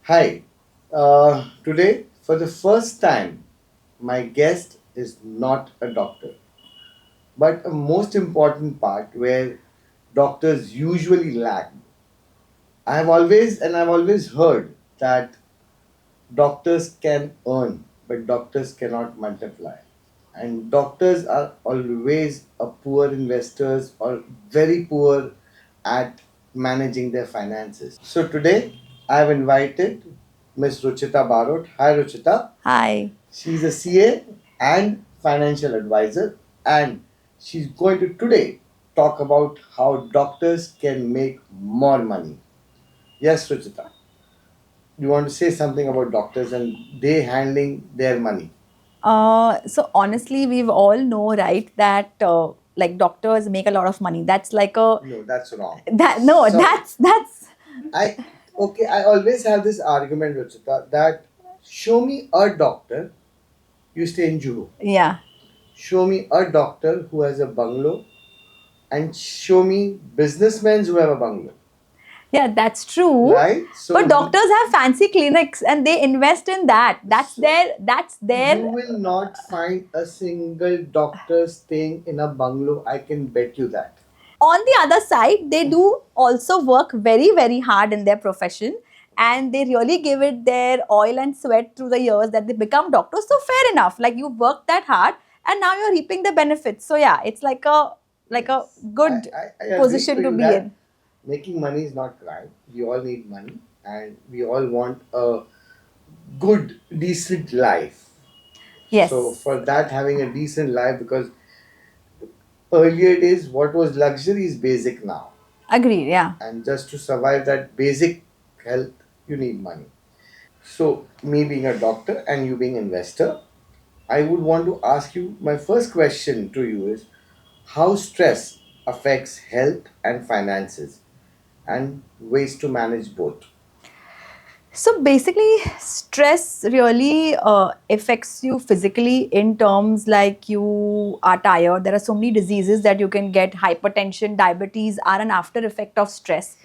Hi. Today, for the first time, my guest is not a doctor, but a most important part where doctors usually lack. I've always heard that doctors can earn, but doctors cannot multiply. And doctors are always a poor investors or very poor at managing their finances. So today I've invited Miss Ruchita Barot. Hi Ruchita. Hi. She's a CA and financial advisor, and she's going to today talk about how doctors can make more money. Yes, Ruchita, you want to say something about doctors and they handling their money? So honestly, we've all know, right, that like doctors make a lot of money. That's like a No, that's wrong. that no, Sorry. that's I okay, I always have this argument, Ruchita, that show me a doctor, you stay in Juhu. yeah. Show me a doctor who has a bungalow and show me businessmen who have a bungalow. Yeah, that's true. Right? But So doctors have fancy clinics and they invest in that. That's so you their will not find a single doctor staying in a bungalow. I can bet you that. on the other side, they do also work very, very hard in their profession and they really give it their oil and sweat through the years that they become doctors. So fair enough. Like you worked that hard and now you're reaping the benefits. So yeah, it's like a Yes. good I agree to position to you be that in. making money is not crime. We all need money and we all want a good, decent life. So Yes. for that, having a decent life, because earlier days, what was luxury is basic now, Agreed. Yeah. and just to survive that basic health, you need money. So me being a doctor and you being investor, I would want to ask you. My first question to you is how stress affects health and finances, and ways to manage both. So basically, stress really affects you physically in terms like you are tired. There are so many diseases that you can get. Hypertension, diabetes are an after effect of stress.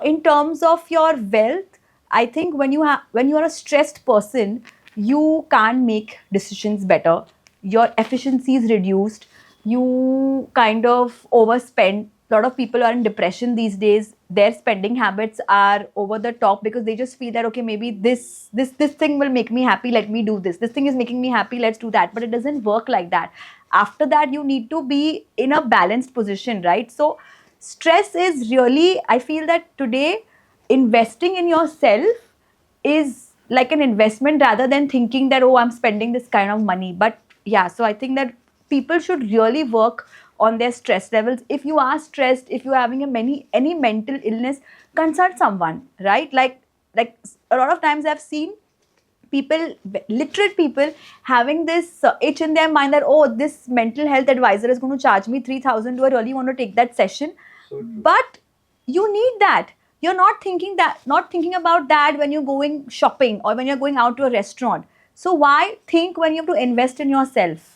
In terms of your wealth, I think when you are a stressed person, you can't make decisions better. Your efficiency is reduced. You kind of overspend. A lot of people are in depression these days. Their spending habits are over the top because they just feel that okay, maybe this thing will make me happy. Let me do this. This thing is making me happy. Let's do that. But it doesn't work like that. After that, you need to be in a balanced position, right? So stress is really, I feel that today investing in yourself is like an investment rather than thinking that oh, I'm spending this kind of money. But yeah, so I think that people should really work on their stress levels. If you are stressed, if you're having a many any mental illness, consult someone, right? Like a lot of times I've seen people, literate people, having this itch in their mind that oh, this mental health advisor is going to charge me 3,000. Do I really want to take that session? So true. But you need that. You're not thinking about that when you're going shopping or when you're going out to a restaurant. So why think when you have to invest in yourself?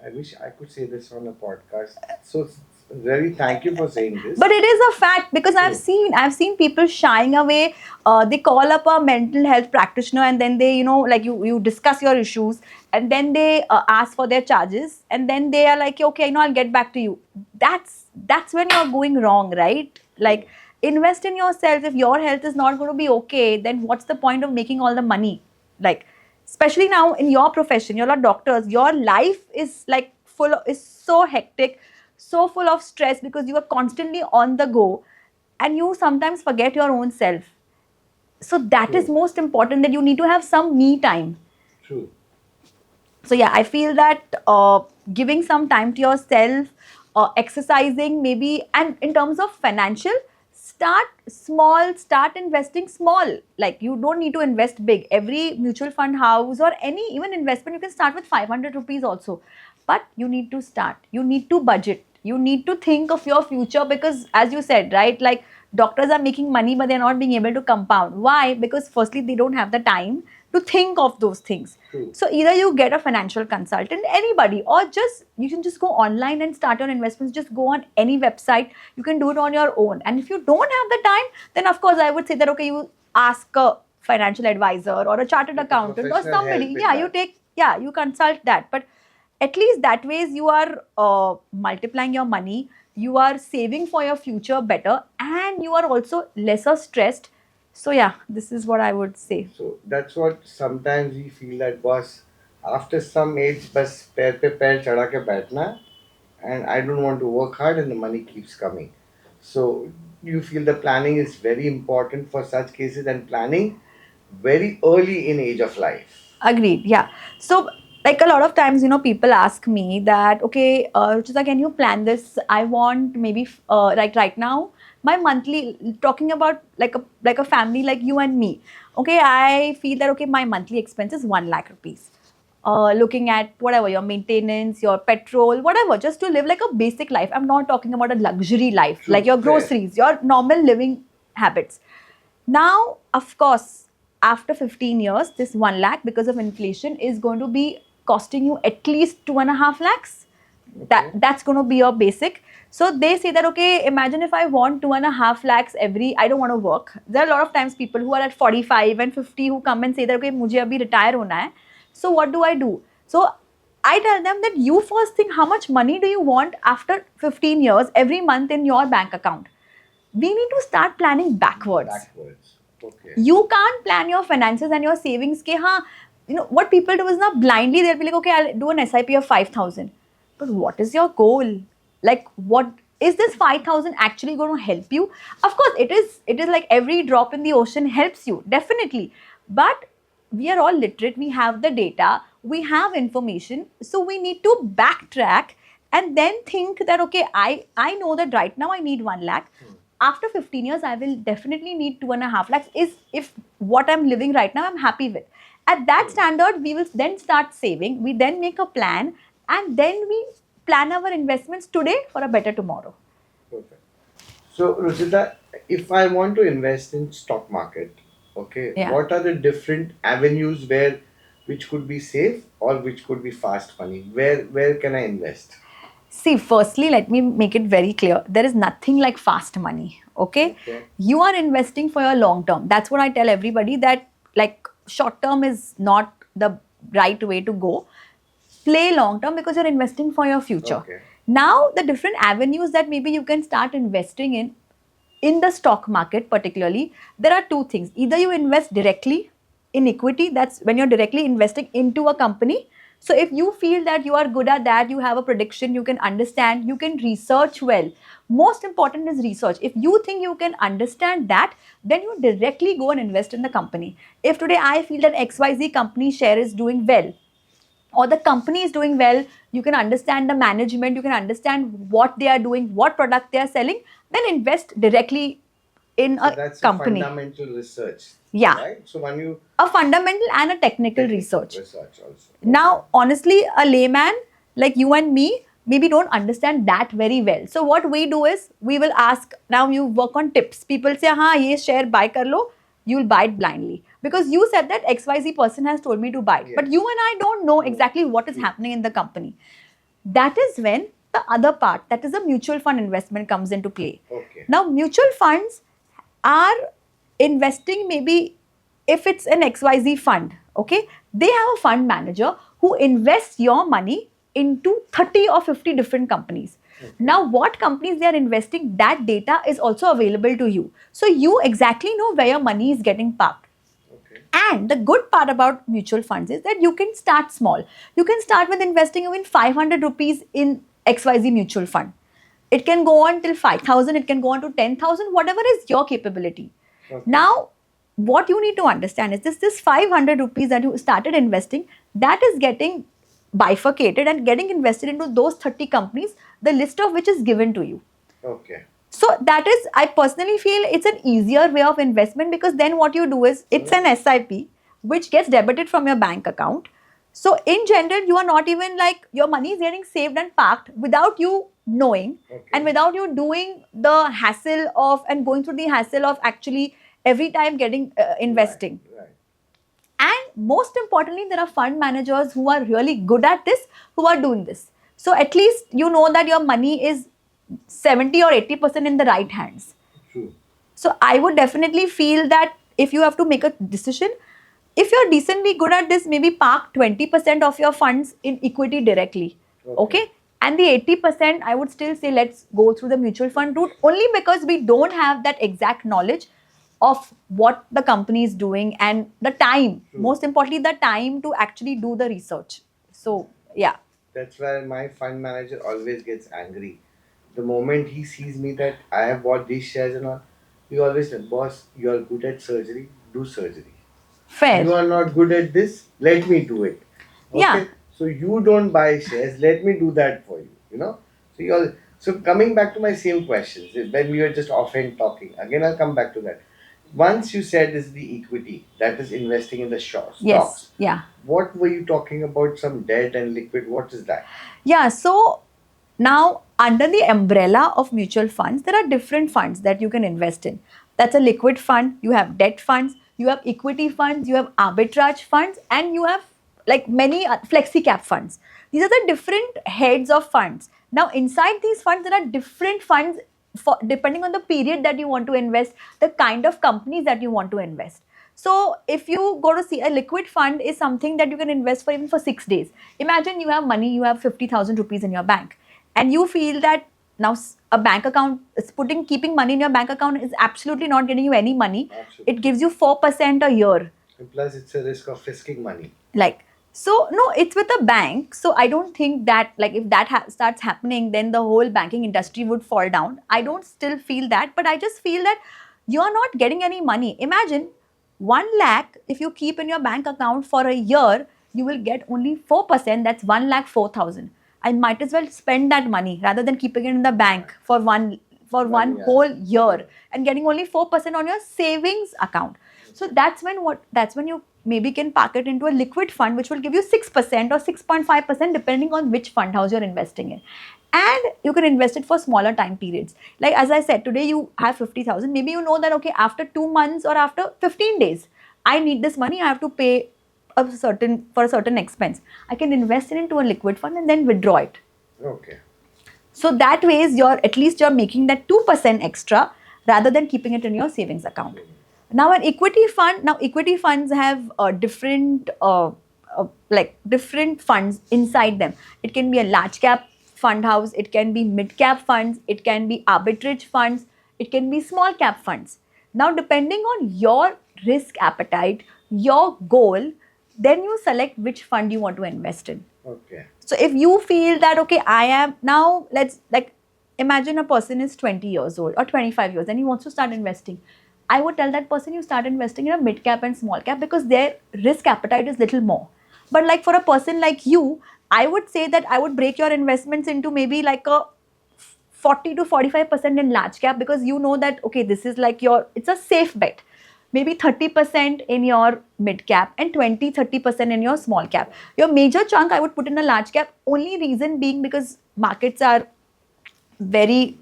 I wish I could say this on a podcast. So really, thank you for saying this. But it is a fact because i've True. seen i've seen people shying away. They call up a mental health practitioner and then they, like you discuss your issues and then they ask for their charges and then they are like okay, I'll get back to you. That's when you're going wrong, right? Like invest in yourself. If your health is not going to be okay, then what's the point of making all the money? Like especially now in your profession, you're not doctors, your life is like is so hectic, so full of stress because you are constantly on the go and you sometimes forget your own self. So that is True. most important, that you need to have some me time. True. So yeah, I feel that giving some time to yourself, exercising maybe, and in terms of financial, start small, start investing small. Like you don't need to invest big. Every mutual fund house or any even investment, you can start with 500 rupees also. But you need to start, you need to budget, you need to think of your future because as you said, right, like doctors are making money but they're not being able to compound. Why? Because firstly they don't have the time to think of those things. True. So either you get a financial consultant, anybody, or just you can just go online and start your investments. Just go on any website. You can do it on your own. And if you don't have the time, then of course I would say that okay, you ask a financial advisor or a chartered Like a accountant or professional somebody. help in Yeah, you that. take, yeah, you consult that. But at least that ways you are multiplying your money, you are saving for your future better, and you are also lesser stressed. So yeah, this is what I would say. So that's what sometimes we feel that boss, after some age, बस पैर पे पैर चढ़ा के बैठना, and I don't want to work hard and the money keeps coming. So you feel the planning is very important for such cases and planning very early in age of life. Agreed. Yeah. So, like a lot of times, people ask me that, okay, Ruchita, can you plan this? I want maybe like right now, my monthly, talking about like a family like you and me. Okay, I feel that okay, my monthly expense is 1 lakh rupees. Looking at whatever your maintenance, your petrol, whatever, just to live like a basic life. I'm not talking about a luxury life, like True, your fair. groceries, your normal living habits. Now, of course, after 15 years, this 1 lakh because of inflation is going to be costing you at least 2.5 lakhs. Okay. That's going to be your basic. So they say that okay, imagine if I want 2.5 lakhs every, I don't want to work. There are a lot of times people who are at 45 and 50 who come and say that okay, मुझे अभी retire होना है. So what do I do? So I tell them that you first think how much money do you want after 15 years every month in your bank account. We need to start planning backwards. Backwards. Okay. You can't plan your finances and your savings ke haan, what people do is now blindly they'll be like, okay, I'll do an SIP of 5,000. But what is your goal? Like, what is this 5,000 actually going to help you? Of course, it is like every drop in the ocean helps you, definitely. But we are all literate, we have the data, we have information, so we need to backtrack and then think that okay, I know that right now I need 1 lakh. After 15 years I will definitely need 2.5 lakhs, is if what I'm living right now I'm happy with. At that standard we will then start saving, we then make a plan, and then we plan our investments today for a better tomorrow. Perfect. So, Rosita, if I want to invest in stock market, okay, Yeah. what are the different avenues where which could be safe or which could be fast money? Where can I invest? See, firstly, let me make it very clear. There is nothing like fast money. Okay? Okay. You are investing for your long term. That's what I tell everybody, that like short term is not the right way to go. Play long term because you're investing for your future. Okay. Now, the different avenues that maybe you can start investing in the stock market particularly, there are two things. Either you invest directly in equity, that's when you're directly investing into a company. So if you feel that you are good at that, you have a prediction, you can understand, you can research well. Most important is research. If you think you can understand that, then you directly go and invest in the company. If today I feel that XYZ company share is doing well, or the company is doing well, you can understand the management, you can understand what they are doing, what product they are selling, then invest directly in So a that's a company. fundamental research. Yeah. Right? So when you A fundamental and a technical research. research also. Now, honestly, a layman like you and me maybe don't understand that very well. So what we do is we will ask, now you work on tips. People say, हाँ ये share buy कर लो, you will buy it blindly. Because you said that XYZ person has told me to buy it. Yes. But you and I don't know exactly what is True. happening in the company. That is when the other part, that is a mutual fund investment, comes into play. Okay. Now, mutual funds are investing maybe if it's an XYZ fund, okay, they have a fund manager who invests your money into 30 or 50 different companies. Now, what companies they are investing, that data is also available to you. So, you exactly know where your money is getting parked. Okay. And the good part about mutual funds is that you can start small. You can start with investing even 500 rupees in XYZ mutual fund. It can go on till 5,000, it can go on to 10,000, whatever is your capability. Okay. Now, what you need to understand is this 500 rupees that you started investing, that is getting bifurcated and getting invested into those 30 companies, the list of which is given to you. Okay. So that is, I personally feel it's an easier way of investment, because then what you do is it's an SIP which gets debited from your bank account. So in general, you are not even like your money is getting saved and parked without you knowing, Okay. and without you doing the hassle of and going through the hassle of actually every time getting investing. Right. And most importantly, there are fund managers who are really good at this, who are doing this. So at least you know that your money is 70 or 80% in the right hands. True. So I would definitely feel that if you have to make a decision, if you're decently good at this, maybe park 20% of your funds in equity directly. Okay. Okay. And the 80%, I would still say let's go through the mutual fund route, only because we don't have that exact knowledge of what the company is doing and the time, True. most importantly, the time to actually do the research. So, yeah. That's why my fund manager always gets angry. The moment he sees me that I have bought these shares and all, he always says, "Boss, you are good at surgery, do surgery. Fair. You are not good at this, let me do it. Yeah. Okay? So you don't buy shares, let me do that for you. You know? So you all so coming back to my same questions, when we were just offhand talking, again I'll come back to that. Once you said is the equity, that is investing in the stocks. Yes. Yeah. What were you talking about? Some debt and liquid. What is that? Yeah. So now, under the umbrella of mutual funds, there are different funds that you can invest in. That's a liquid fund, you have debt funds, you have equity funds, you have arbitrage funds, and you have like many flexi cap funds. These are the different heads of funds. Now, inside these funds, there are different funds for depending on the period that you want to invest, the kind of companies that you want to invest. So if you go to see, a liquid fund is something that you can invest for even for 6 days. Imagine you have money, you have 50,000 rupees in your bank, and you feel that now a bank account is keeping money in your bank account is absolutely not getting you any money. Absolutely. It gives you 4% a year. And plus, it's a risk of fisking money. Like, so no, it's with a bank. So I don't think that, like, if that starts happening, then the whole banking industry would fall down. I don't still feel that, but I just feel that you're not getting any money. Imagine 1 lakh, if you keep in your bank account for a year, you will get only 4%. That's 1 lakh 4,000. I might as well spend that money rather than keeping it in the bank for one Year. whole year and getting only 4% on your savings account. So that's when you maybe can park it into a liquid fund, which will give you 6% or 6.5%, depending on which fund house you're investing in. And you can invest it for smaller time periods. Like as I said, today you have 50,000. Maybe you know that, okay, after 2 months or after 15 days, I need this money, I have to pay for a certain expense. I can invest it into a liquid fund and then withdraw it. Okay. So that ways you're making that 2% extra rather than keeping it in your savings account. Now an equity fund, now equity funds have different funds inside them. It can be a large cap fund house, it can be mid cap funds, it can be arbitrage funds, it can be small cap funds. Now depending on your risk appetite, your goal, then you select which fund you want to invest in. Okay. So if you feel that, okay, I am now, let's like imagine a person is 20 years old or 25 years and he wants to start investing. I would tell that person, you start investing in a mid cap and small cap because their risk appetite is little more. But like for a person like you, I would say that I would break your investments into maybe like a 40 to 45% in large cap, because you know that, okay, this is like it's a safe bet. Maybe 30% in your mid cap and 20-30% in your small cap. Your major chunk I would put in a large cap, only reason being because markets are very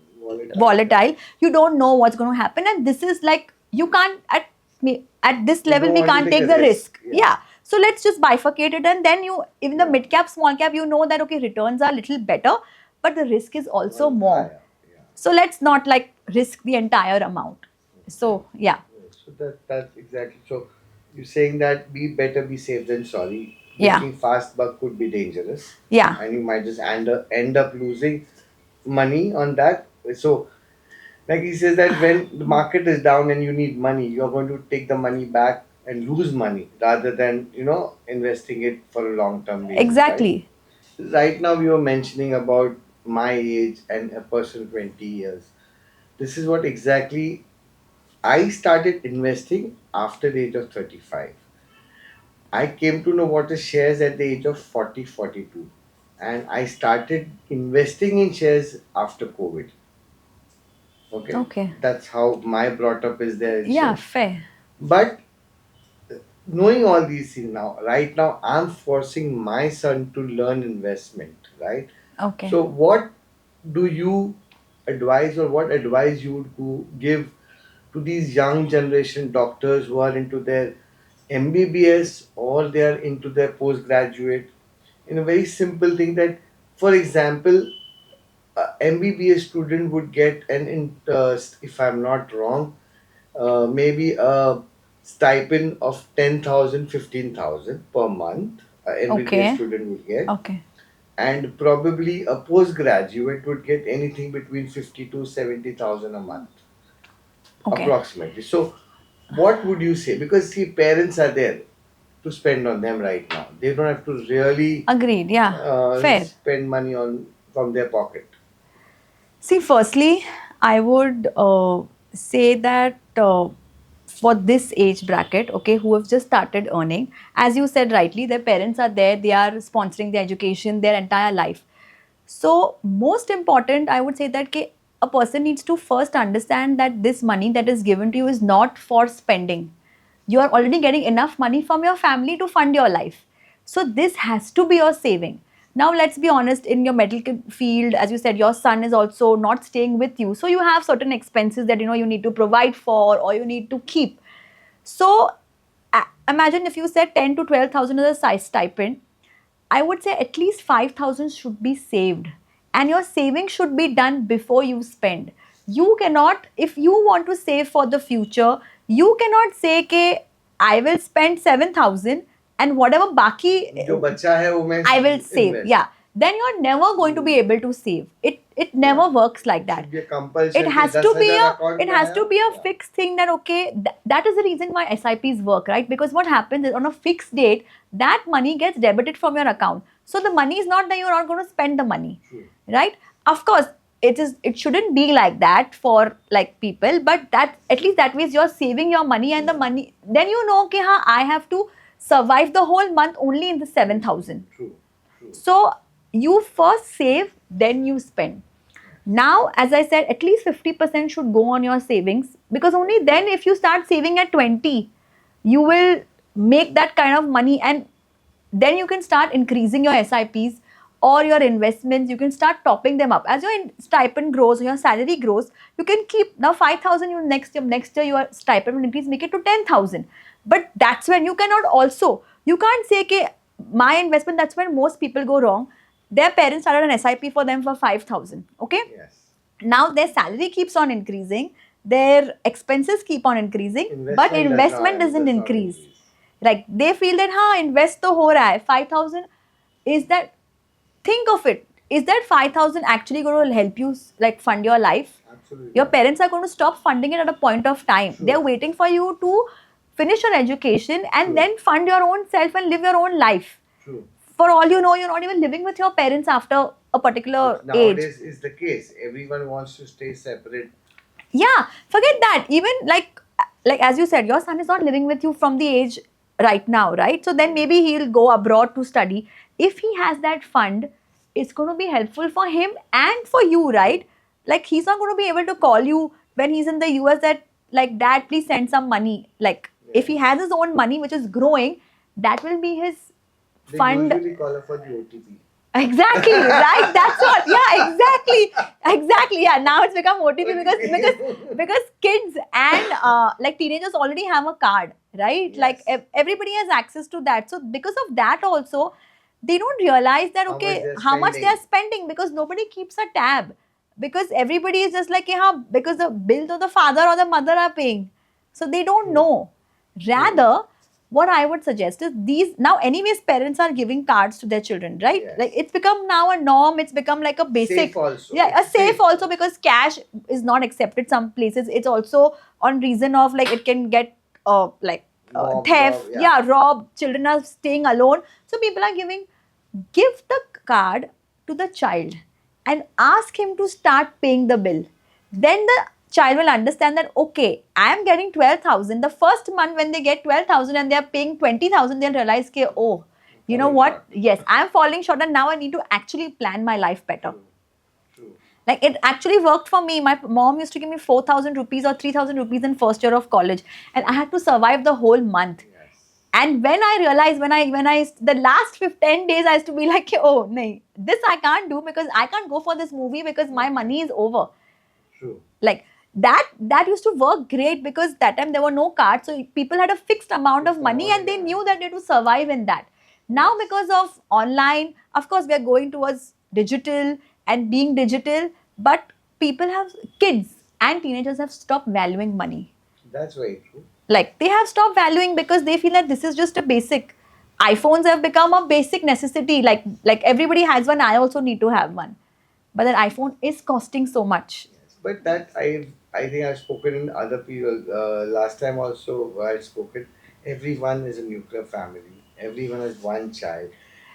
volatile. You don't know what's going to happen, and this is like you can't at this You level don't we want to can't take take a the risk. risk. Yeah. So let's just bifurcate it, and then you, even the Yeah. mid cap, small cap, you know that, okay, returns are a little better, but the risk is also Well, more. higher. Yeah. So let's not like risk the entire amount. So yeah. So that's exactly. So you're saying that be better be safe than sorry. Yeah. Making fast buck could be dangerous. Yeah. And you might just end up losing money on that. So like he says that when the market is down and you need money, you're going to take the money back and lose money rather than investing it for a long term basis. Exactly. Right now we were mentioning about my age and a person 20 years. This is what exactly I started investing after the age of 35. I came to know what is shares at the age of 40, 42. And I started investing in shares after COVID. Okay. Okay. That's how my brought up is there in Yeah, shares. fair. But knowing all these things now, right now, I'm forcing my son to learn investment, right? Okay. So, what do you advise, or what advice you would give to these young generation doctors who are into their MBBS or they are into their postgraduate, in a very simple thing that, for example, a MBBS student would get an interest, if I'm not wrong, maybe a stipend of 10,000, 15,000 per month. Everyday Okay. student would get. Okay. And probably a postgraduate would get anything between 50 to 70,000 a month, Okay. approximately. So, what would you say? Because see, parents are there to spend on them right now. They don't have to really Agreed. Yeah. Fair. spend money on from their pocket. See, firstly, I would say that for this age bracket, okay, who have just started earning, as you said rightly, their parents are there, they are sponsoring their education, their entire life. So, most important, I would say that a person needs to first understand that this money that is given to you is not for spending. You are already getting enough money from your family to fund your life. So, this has to be your saving. Now, let's be honest, in your medical field, as you said, your son is also not staying with you. So, you have certain expenses that you need to provide for or you need to keep. So, imagine if you said 10 to 12,000 as a size stipend, I would say at least 5,000 should be saved. And your saving should be done before you spend. You cannot, if you want to save for the future, you cannot say, कि I will spend 7,000 and whatever baki जो बचा है वो मैं I will save. invest. Yeah. Then you're never going to be able to save. It never works like that. Should be a compulsion. It has कि to 10,000 be a account it में has आया, to be a yeah. fixed thing that okay, that is the reason why SIPs work, right? Because what happens is on a fixed date, that money gets debited from your account. So the money is not that you're not going to spend the money. True. Right? Of course, it shouldn't be like that for like people, but that at least that means you're saving your money and the money, then you know okay, I have to survive the whole month only in the 7,000. True. True. So you first save, then you spend. Now, as I said, at least 50% should go on your savings because only then, if you start saving at 20, you will make that kind of money and then you can start increasing your SIPs or your investments. You can start topping them up. As your stipend grows, your salary grows, you can keep now 5,000. You next year your stipend will increase, make it to 10,000. But that's when you cannot also, you can't say, okay, my investment, that's when most people go wrong. Their parents started an SIP for them for 5,000. Okay. Yes. Now their salary keeps on increasing, their expenses keep on increasing, but investment doesn't increase. Like they feel that invest to ho raha hai 5,000. Is that, think of it, is that 5,000 actually going to help you like fund your life? Absolutely. Your parents are going to stop funding it at a point of time. True. They're waiting for you to finish your education and True. then fund your own self and live your own life. True. For all you know, you're not even living with your parents after a particular Which nowadays age. is the case. Everyone wants to stay separate. Yeah, forget that. Even like as you said, your son is not living with you from the age right now, right? So then maybe he'll go abroad to study. If he has that fund, it's going to be helpful for him and for you, right? Like he's not going to be able to call you when he's in the US that like, dad, please send some money. Like if he has his own money which is growing, that will be his They fund. usually call her for the OTP. Exactly, right? That's what. Yeah, exactly. Yeah, now it's become OTP because kids and like teenagers already have a card, right? Yes. Like everybody has access to that. So because of that also, they don't realize that How okay, much they're how much they are spending. spending because nobody keeps a tab. Because everybody is just like, yeah, because the bill to the father or the mother are paying. So they don't True. know. Rather, what I would suggest is these now, anyways, parents are giving cards to their children, right? Yes. Like it's become now a norm, it's become like a basic. Safe also. Yeah, a It's safe also because cash is not accepted some places. It's also on reason of like it can get Robbed, theft, yeah. robbed, children are staying alone. So people are give the card to the child and ask him to start paying the bill. Then the child will understand that okay, I am getting 12,000. The first month when they get 12,000 and they are paying 20,000, they'll realize that oh, you know Falling what? short. Yes, I am falling short and now I need to actually plan my life better. True. Like it actually worked for me. My mom used to give me 4,000 rupees or 3,000 rupees in first year of college, and I had to survive the whole month. Yes. And when I realized, when I the last 10 days, I used to be like, oh, nahi, this I can't do because I can't go for this movie because my money is over. True. Like that used to work great because that time there were no cards, so people had a fixed amount of money and they knew that they had to survive in that. Now because of online, of course, we are going towards digital and being digital, but kids and teenagers have stopped valuing money. That's very true. Like they have stopped valuing because they feel that this is just a basic. iPhones have become a basic necessity. Like everybody has one, I also need to have one. But that iPhone is costing so much. But that I think I've spoken in other people last time also. I've spoken. Everyone is a nuclear family. Everyone has one child,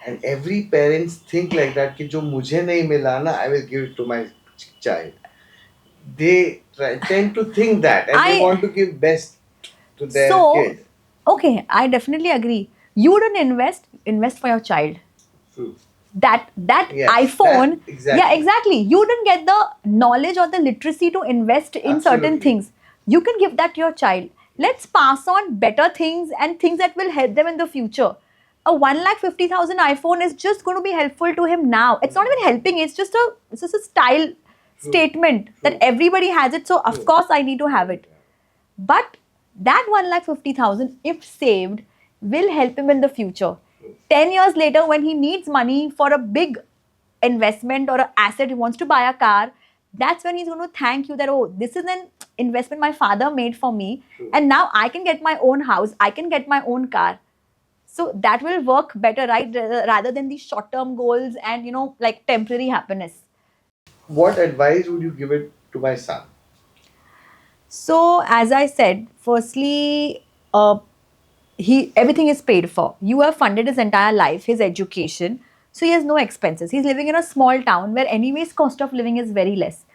and every parents think like that. कि जो मुझे नहीं मिला ना, I will give it to my child. Tend to think that, and they I want to give best to their so kid. okay, I definitely agree. You don't invest for your child. True. That Yes, that iPhone, yeah, exactly. exactly. You didn't get the knowledge or the literacy to invest in certain Absolutely. things. You can give that to your child. Let's pass on better things and things that will help them in the future. A 1,50,000 iPhone is just going to be helpful to him now. It's not even helping, it's just a style True. statement that True. everybody has it, so of True. course I need to have it. Yeah. But that 1,50,000, if saved, will help him in the future. True. 10 years later, when he needs money for a big investment or an asset, he wants to buy a car, that's when he's going to thank you that, oh, this is an investment my father made for me. True. And now I can get my own house, I can get my own car. So that will work better, right? Rather than these short term goals and, like temporary happiness. What advice would you give it to my son? So, as I said, firstly, he everything is paid for. You have funded his entire life, his education, so he has no expenses. He's living in a small town where, anyways, cost of living is very less.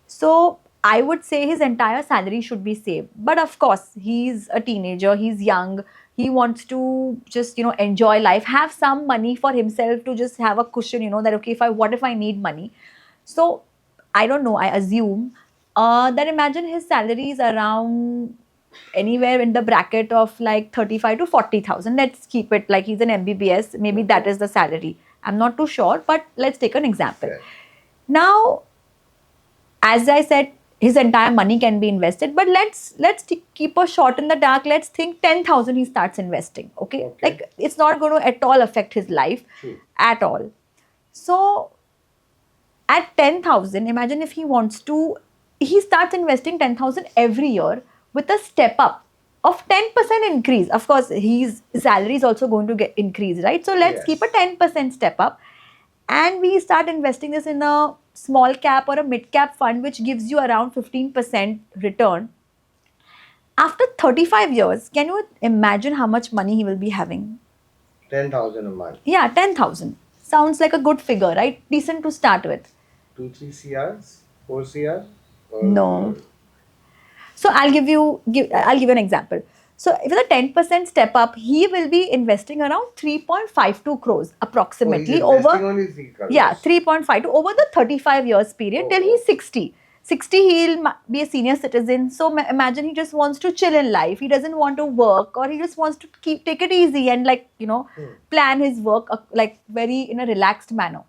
So, I would say his entire salary should be saved. But of course, he's a teenager. He's young. He wants to just enjoy life, have some money for himself to just have a cushion. That okay, if I need money, so I don't know. I assume that imagine his salary is around anywhere in the bracket of like 35 to 40,000. Let's keep it like he's an MBBS. Maybe that is the salary. I'm not too sure, but let's take an example. Fair. Now, as I said, his entire money can be invested, but let's keep a shot in the dark. Let's think 10,000 he starts investing. Okay, Okay. like it's not going to at all affect his life True. at all. So at 10,000, imagine if he wants to, he starts investing 10,000 every year with a step up of 10% increase. Of course, his salary is also going to get increased, right? So let's keep a Yes. 10% step up, and we start investing this in a small cap or a mid cap fund, which gives you around 15% return. After 35 years, can you imagine how much money he will be having? 10,000 a month. Yeah, 10,000. Sounds like a good figure, right? Decent to start with. 2, 3 CRs? 4 CR? No. So I'll give you an example. So if it's a 10% step up, he will be investing around 3.52 crores approximately he's over investing only 3 crores. yeah 3.52 over the 35 years period till he's 60. 60 he'll be a senior citizen. So imagine he just wants to chill in life. He doesn't want to work, or he just wants to take it easy and plan his work like very in a relaxed manner.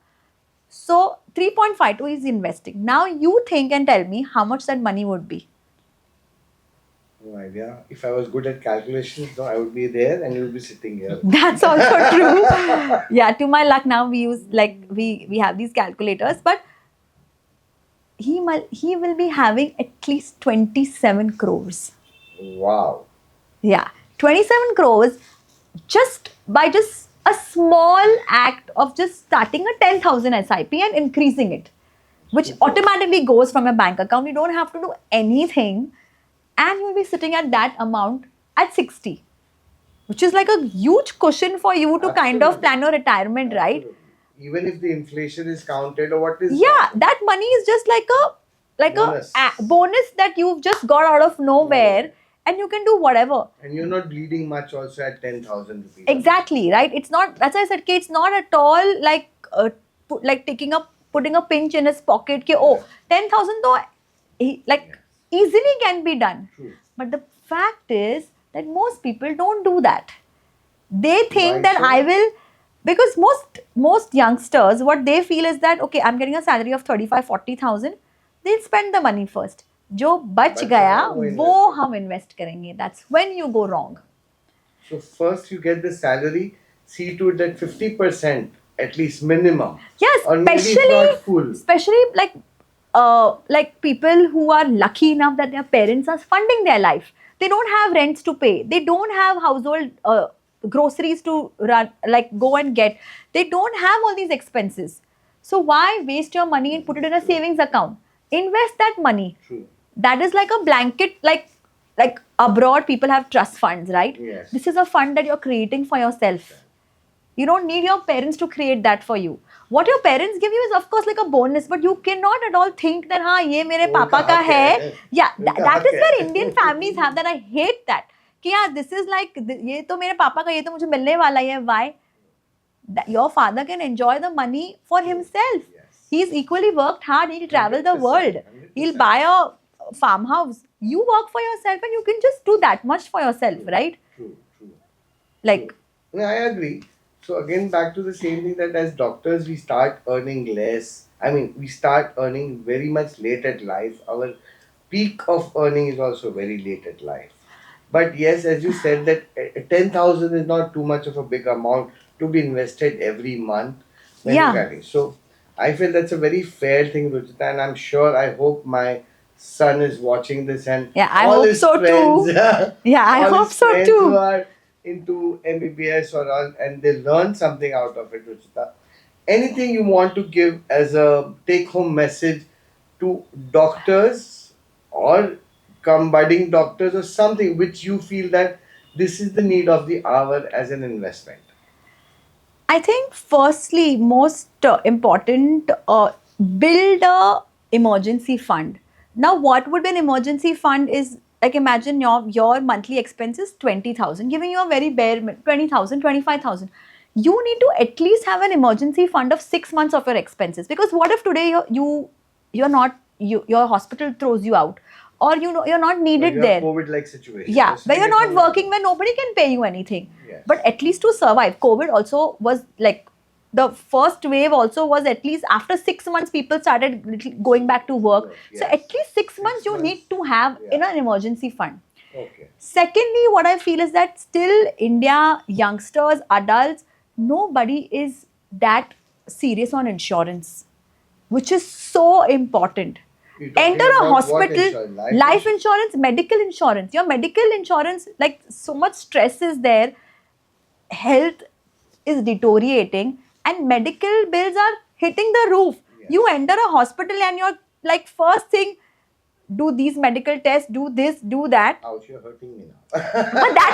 So 3.52 is investing. Now you think and tell me how much that money would be. No idea. If I was good at calculations, no, I would be there and you would be sitting here. That's also true. Yeah, to my luck now we use we have these calculators, but he will be having at least 27 crores. Wow. Yeah, 27 crores just by just a small act of just starting a 10,000 SIP and increasing it, which Super. automatically goes from your bank account. You don't have to do anything, and you'll be sitting at that amount at 60, which is like a huge cushion for you to kind of Absolutely. plan your retirement, right? Absolutely. Even if the inflation is counted or what is Yeah, that money is just like Bonus. a bonus that you've just got out of nowhere, and you can do whatever. And you're not bleeding much also at 10,000 rupees. Exactly, right? It's not, as I said, it's not at all like like putting a pinch in his pocket. Ke, oh, 10,000 though, like easily can be done. True. But the fact is that most people don't do that. They think Why that so? I will, because most youngsters, what they feel is that okay, I'm getting a salary of 35-40,000, they'll spend the money first. जो बच बच गया गया, वो वो invest हम invest करेंगे. That's when you go wrong. So first you get the salary, see to it that 50% at least minimum. Yes, Or maybe it's not full. especially like people who are lucky enough that their parents are funding their life. They don't have rents to pay. They don't have household groceries to run, like go and get. They don't have all these expenses. So why waste your money and put it in a savings account? Invest that money. True. That is like a blanket, like abroad people have trust funds, right? Yes. This is a fund that you're creating for yourself. You don't need your parents to create that for you. What your parents give you is of course like a bonus, but you cannot at all think that हाँ ये मेरे वो पापा कहाँ का के है. हैं? Yeah, वो that कहाँ is के where हैं? Indian families have that. I hate that. कि यार this is like ये तो मेरे पापा का, ये तो मुझे मिलने वाला ही है. Why? That your father can enjoy the money for himself. Yes. He's equally worked hard. He'll travel the 100%, world. 100%. He'll buy a farmhouse. You work for yourself and you can just do that much for yourself, right? True, true. Like, No, I agree. So again, back to the same thing that as doctors, we start earning less. I mean, we start earning very much late at life. Our peak of earning is also very late at life. But yes, as you said, that 10,000 is not too much of a big amount to be invested every month when Yeah. you're getting. So I feel that's a very fair thing, Ruchita, and I'm sure, I hope my son is watching this and yeah, I all hope his so friends, too. Yeah, I all hope his so friends who too. are into MBBS or all, and they learn something out of it, Ruchita. Anything you want to give as a take-home message to doctors or come budding doctors or something which you feel that this is the need of the hour as an investment? I think firstly, most important, build a emergency fund. Now, what would be an emergency fund is like imagine your monthly expense is 20,000, giving you a very bare 20,000, 25,000. You need to at least have an emergency fund of 6 months of your expenses, because what if today you're not your hospital throws you out, or you're not Or needed you have there. COVID-like situation. Yeah, You're where you're sitting at not home working, like where nobody can pay you anything. Yes. But at least to survive, COVID also was like the first wave also was at least after 6 months people started going back to work. So Yes. at least 6 months you need to have Yeah. in an emergency fund. Okay. Secondly, what I feel is that still India, youngsters, adults, nobody is that serious on insurance, which is so important. You're talking Enter a about what hospital, insurance? life insurance, medical insurance. Your medical insurance, like so much stress is there, health is deteriorating, and medical bills are hitting the roof. Yes. You enter a hospital and you're like, first thing, do these medical tests, do this, do that. Ouch, you're hurting me now. But that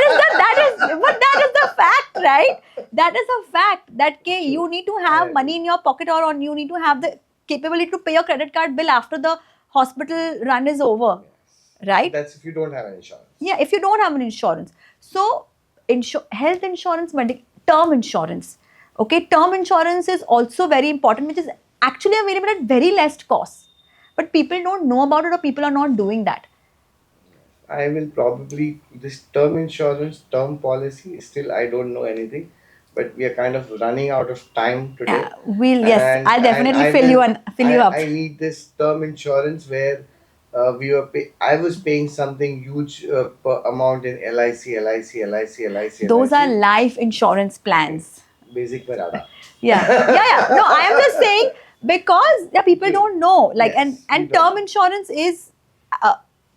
is the fact, right? That is a fact that you need to have money in your pocket, or you need to have the capability to pay your credit card bill after the hospital run is over, right? That's if you don't have an insurance. Yeah, if you don't have an insurance. So, health insurance, term insurance. Okay, term insurance is also very important, which is actually available at very less cost. But people don't know about it, or people are not doing that. I will probably, this term insurance, term policy, still I don't know anything, but we are kind of running out of time today. Yeah, yes, I'll definitely fill you up. I need this term insurance where I was paying something huge per amount in LIC. Those are life insurance plans. Basic Parada. Yeah. No, I am just saying, because people don't know. Like, Yes, and we don't. term insurance is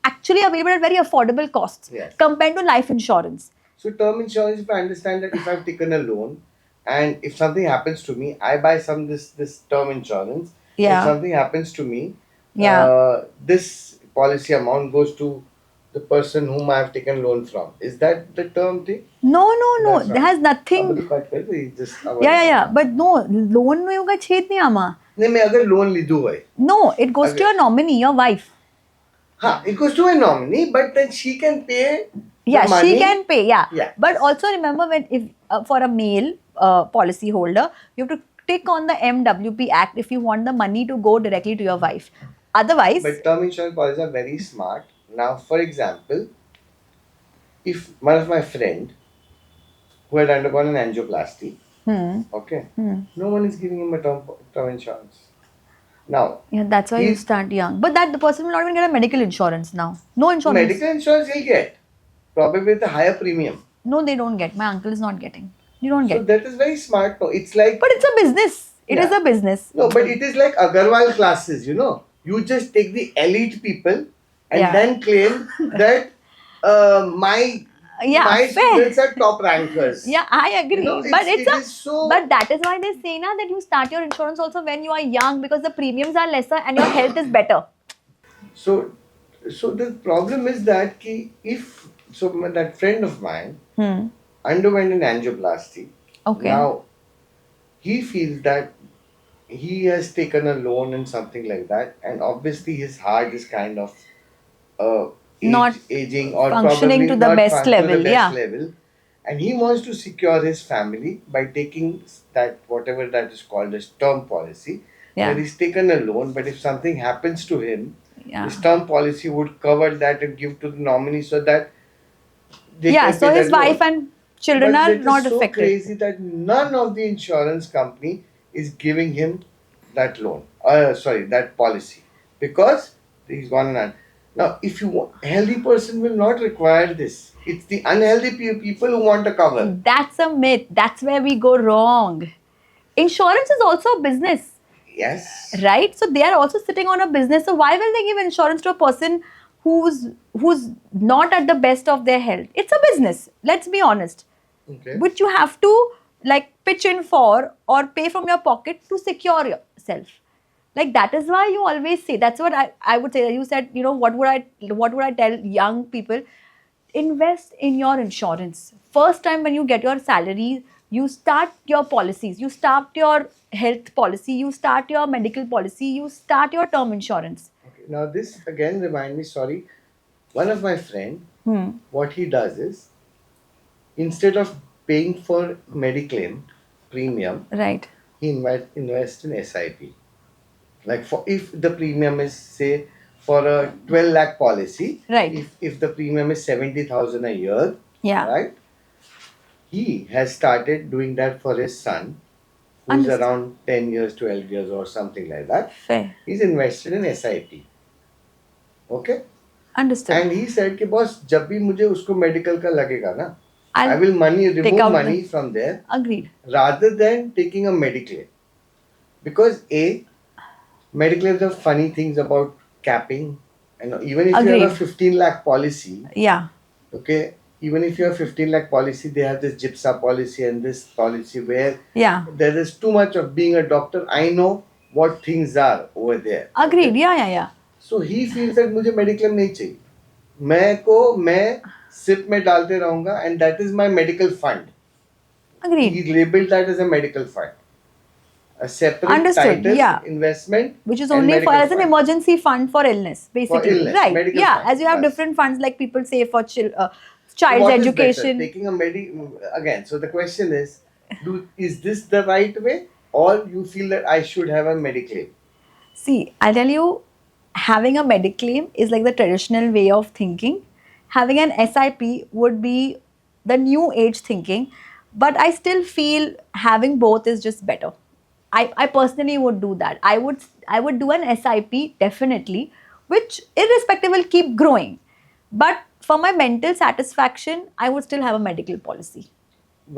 actually available at very affordable costs Yes. compared to life insurance. So term insurance, if I understand that if I've taken a loan and if something happens to me, I buy this term insurance. Yeah. If something happens to me, Yeah. this policy amount goes to the person whom I have taken loan from. Is that the term thing? No. That's There right. has nothing. Yeah. But no, loan में होगा छेद नहीं आमा. नहीं मैं अगर loan ली दूँ भाई. No, it goes to your nominee, your wife. हाँ, it goes to a nominee, but then she can pay. Yeah, the money. she can pay. Yeah. Yeah. But also remember, if for a male policy holder, you have to tick on the MWP Act if you want the money to go directly to your wife. Otherwise, But term insurance policies are very smart. Now, for example, if one of my friend who had undergone an angioplasty, okay, no one is giving him a term insurance. Now, yeah, that's why you start young. But that the person will not even get a medical insurance now. No insurance. medical insurance he'll get, probably with a higher premium. No, they don't get. My uncle is not getting. You don't So get. that is very smart. No, it's like But it's a business. It is Yeah. a business. no, but it is like Agarwal classes. You just take the elite people and Yeah. then claim that My Yeah, fair. students are top rankers. Yeah, I agree. But It is so. but that is why they say now that you start your insurance also when you are young because the premiums are lesser and your health is better. So, so the problem is that if that friend of mine Hmm. underwent an angioplasty. Okay. Now he feels that he has taken a loan and something like that, and obviously his heart is kind of uh, Not aging or functioning probably to the not best fun to the level. best Yeah. level, and he wants to secure his family by taking that whatever that is called as term policy, where Yeah. he's taken a loan, but if something happens to him, Yeah. this term policy would cover that and give to the nominee so that they Yeah. can pay So his that wife loan. and children But are that is not so affected. crazy that none of the insurance company is giving him that loan. Sorry, that policy because he's gone on. Now, if you want, healthy person will not require this. It's the unhealthy people who want a cover. That's a myth. That's where we go wrong. Insurance is also a business, Yes. right? So they are also sitting on a business. So why will they give insurance to a person who's not at the best of their health? It's a business. Let's be honest. Okay. Which you have to like pitch in for or pay from your pocket to secure yourself. Like that is why you always say. That's what I would say. You said, what would I tell young people? Invest in your insurance. First time when you get your salary, you start your policies, you start your health policy, you start your medical policy, you start your term insurance. Okay. Now this again remind me. Sorry, one of my friend, Hmm. what he does is instead of paying for Mediclaim premium, Right. he invest in SIP. Like for if the premium is say for a 12 lakh policy, Right. if the premium is 70,000 a year, Yeah. right? He has started doing that for his son, who's Understood. around 10 years, 12 years, or something like that. Fair. He's invested in SIP. Okay? Understood. And he said कि boss जब भी मुझे उसको medical का लगेगा ना, I I'll will take remove out money the. from there Agreed. rather than taking a Mediclaim. Because Mediclaim, the funny things about capping, and even if you have a Agreed. 15 lakh policy, Yeah. okay, even if you have 15 lakh policy, they have this GIPSA policy and this policy where Yeah. there is too much of being a doctor. I know what things are over there. Agreed. Okay? Yeah. Yeah. Yeah. So he feels that मुझे mediclaim नहीं चाहिए मैं SIP में डालते रहूंगा and that is my medical fund. Agreed. He labeled that as a medical fund, a separate Understood. title, Yeah. investment, Which is and only for medical as an fund emergency fund for illness, for basically. illness, Right. medical Yeah. fund. As you have Bas. different funds, like people say for So child's what is better, education. taking a again? So the question is, is this the right way, or you feel that I should have a Mediclaim? See, I'll tell you, having a mediclaim is like the traditional way of thinking. Having an SIP would be the new age thinking. But I still feel having both is just better. I personally would do that. I would do an SIP definitely, which irrespective will keep growing. But for my mental satisfaction, I would still have a medical policy.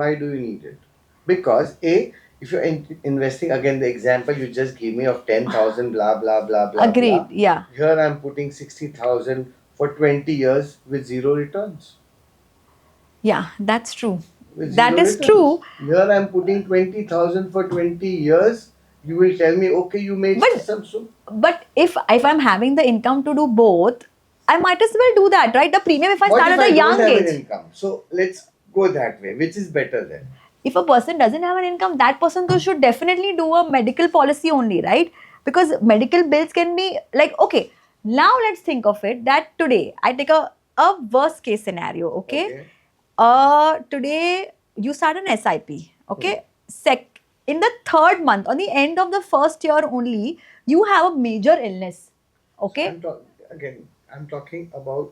Why do you need it? Because if you're investing again, the example you just gave me of 10,000, blah blah blah blah Agreed. blah. Yeah. Here I'm putting 60,000 for 20 years with zero returns. Yeah, that's true. With That zero is returns. true. Here I'm putting 20,000 for 20 years. You will tell me, okay, you made But some so. But if I'm having the income to do both, I might as well do that, right? The premium if I What start if at I a don't young have an age. income? So let's go that way. Which is better then? If a person doesn't have an income, that person though should definitely do a medical policy only, right? Because medical bills can be like, okay, now let's think of it that today I take a worst case scenario, okay? Okay. Today you start an SIP, okay? In the third month, on the end of the first year only, you have a major illness, okay? I'm talking about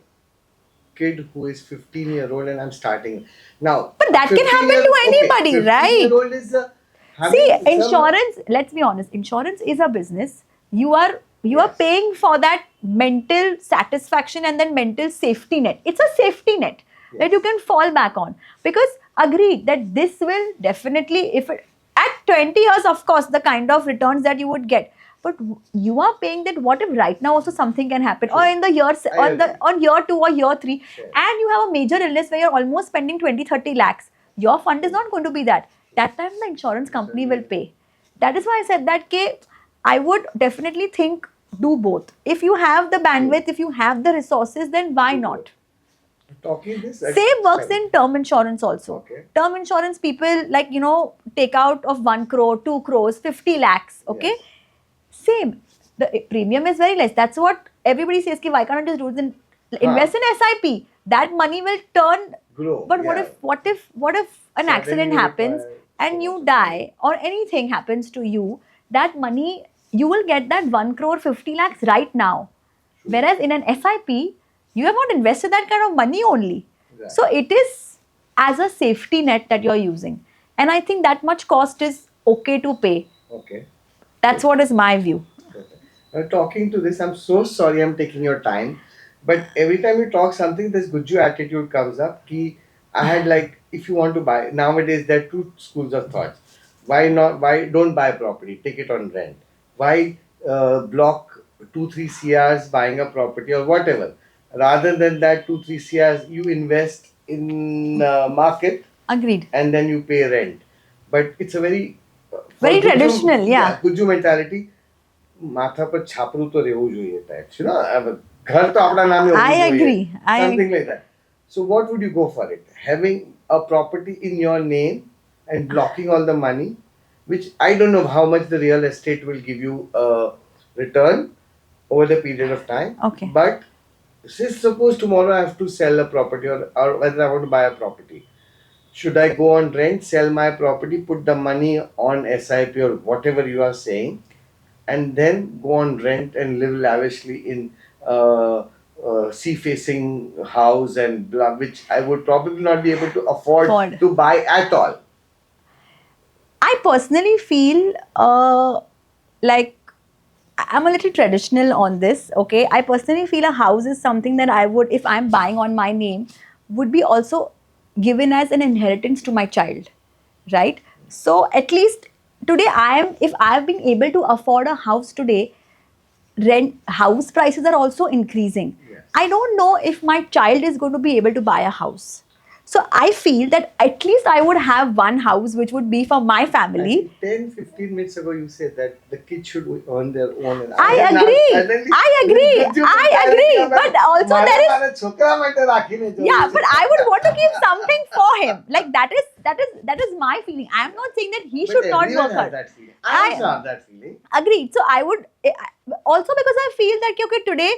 kid who is 15-year-old and I'm starting now. But that can happen to anybody, right? 15-year-old is See, having some. insurance, let's be honest, insurance is a business. You are Yes. paying for that mental satisfaction and then mental safety net. It's a safety net that Yes. you can fall back on. Because agreed that this will definitely, if it, at 20 years, of course, the kind of returns that you would get. but you are paying that. What if right now also something can happen, or True. in the year I on the agree. on year 2 or year 3, Sure. and you have a major illness where you're almost spending 20-30 lakhs. Your fund is not going to be that. That time the insurance company will pay. That is why I said that I would definitely think, do both. If you have the bandwidth, if you have the resources, then why Do not? Talking this, Same works sorry. in term insurance also. Okay. Term insurance, people take out of 1 crore, 2 crores, 50 lakhs. Okay. Yes. Same. The premium is very less. That's what everybody says. Ki, why can't I just do it in invest in SIP? That money will turn. Grow. But yeah. what if an Suddenly accident you happens require and so you much of die, or anything happens to you? That money, you will get that 1 crore 50 lakhs right now. True. Whereas in an SIP, you have not invested that kind of money only. Right. So it is as a safety net that you're using. And I think that much cost is okay to pay. Okay. That's what is my view. Talking to this, I'm so sorry I'm taking your time, but every time you talk something, this Gujju attitude comes up. Ki I had like, if you want to buy nowadays, there are two schools of thoughts. Why not? Why don't buy property? Take it on rent. Why block 2-3 CRs buying a property or whatever? Rather than that 2-3 CRs, you invest in market Agreed. and then you pay rent. But it's a very Very traditional, yeah. Gujju mentality. માથા પર છાપરું તો રહેવું જોઈએ tax, ઘર તો આપણા નામે હોવું I જોઈએ. agree. Something like that. So what would you go for it? Having a property in your name and blocking all the money, which I don't know how much the real estate will give you a return over the period of time. Okay. But suppose tomorrow I have to sell a property, or whether I want to buy a property. Should I go on rent, sell my property, put the money on SIP or whatever you are saying, and then go on rent and live lavishly in sea-facing house and blah, which I would probably not be able to afford to buy at all? I personally feel like I'm a little traditional on this. Okay, I personally feel a house is something that I would, if I'm buying on my name, would be also given as an inheritance to my child, right? So at least today, if I've been able to afford a house today, house prices are also increasing. Yes. I don't know if my child is going to be able to buy a house. So I feel that at least I would have one house which would be for my I family. think 10-15 minutes ago you said that the kids should earn their own. And I have now agree. suddenly I agree. this Gujju I mentality agree. of that, But also "મારા there is, મારા છોકરા માટે રાખીને જવું yeah, છે." but I would want to give something for him. Like that is my feeling. I am not saying that he But should not everyone work has hard. that feeling. I I- also have that feeling. Agreed. So I would also, because I feel that okay, today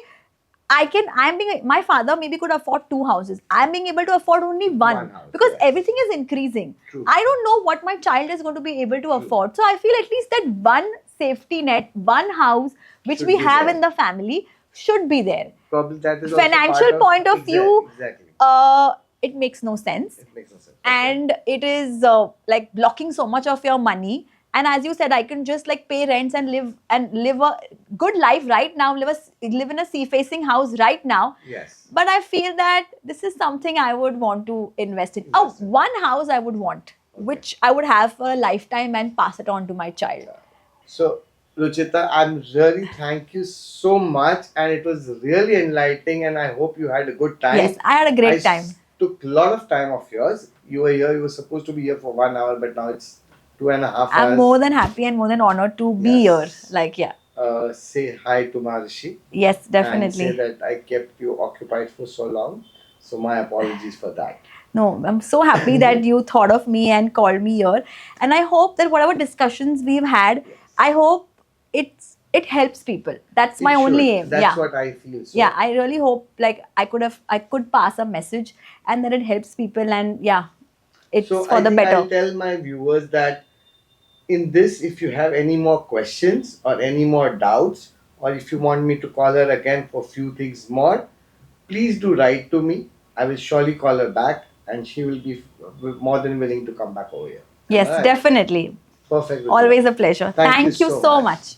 my father maybe could afford 2 houses. I'm being able to afford only one house, because yes. everything is increasing. True. I don't know what my child is going to be able to afford. So I feel at least that one safety net, one house which Should we be have there. in the family should be there. Probably that is also Financial part point of view, Exactly. it makes no sense. It makes no sense. And it is like blocking so much of your money. And as you said, I can just like pay rents and live a good life right now, live in a sea facing house right now. Yes. But I feel that this is something I would want to invest in. Invest in. One house I would want, which I would have for a lifetime and pass it on to my child. So, Ruchita, I'm really thank you so much, and it was really enlightening, and I hope you had a good time. Yes, I had a great time. Took a lot of time of yours. You were here. You were supposed to be here for 1 hour, but now it's 2.5 hours. I'm more than happy and more than honored to be Yes. here. Like, yeah. Say hi to Maharishi. Yes, And definitely. say that I kept you occupied for so long. So my apologies for that. No, I'm so happy that you thought of me and called me here. And I hope that whatever discussions we've had, I hope it helps people. That's my It should. only aim. That's Yeah. what I feel. So Yeah, I really hope like I could pass a message and that it helps people, and yeah, it's So for I the think better. I'll tell my viewers that in this, if you have any more questions or any more doubts, or if you want me to call her again for few things more, please do write to me. I will surely call her back, and she will be more than willing to come back over here. Yes, Alright? definitely. Perfect. Ruchita. Always a pleasure. Thank you Thank you so so much. much.